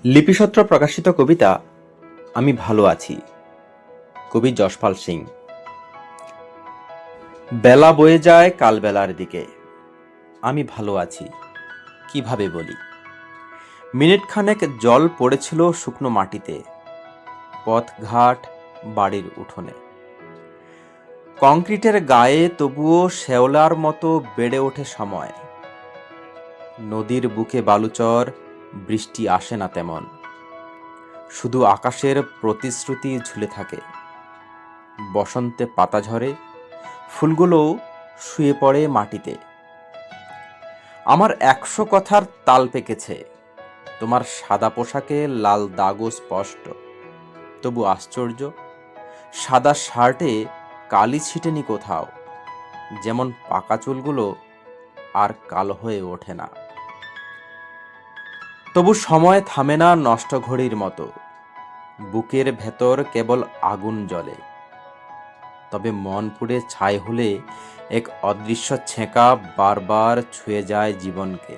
লিপিসত্র প্রকাশিত কবিতা আমি ভালো আছি, কবি যশপাল সিং। বেলা বয়ে যায় কালবেলার দিকে, আমি ভালো আছি কিভাবে বলি। মিনিট খানেক জল পড়েছিল শুকনো মাটিতে, পথঘাট, বাড়ির উঠোনে। কংক্রিটের গায়ে তবুও শেওলার মতো বেড়ে ওঠে সময়। নদীর বুকে বালুচর, বৃষ্টি আসে না তেমন, শুধু আকাশের প্রতিশ্রুতি ঝুলে থাকে। বসন্তে পাতা ঝরে, ফুলগুলো শুয়ে পড়ে মাটিতে। আমার 100 কথার তাল পেকেছে, তোমার সাদা পোশাকে লাল দাগও স্পষ্ট। তবু আশ্চর্য, সাদা শার্টে কালি ছিটেনি কোথাও, যেমন পাকা চুলগুলো আর কালো হয়ে ওঠে না। তবু সময় থামে না নষ্ট ঘড়ির মতো, বুকের ভেতর কেবল আগুন জ্বলে। তবে মন পুড়ে ছাই হলে এক অদৃশ্য ছেঁকা বারবার ছুঁয়ে যায় জীবনকে।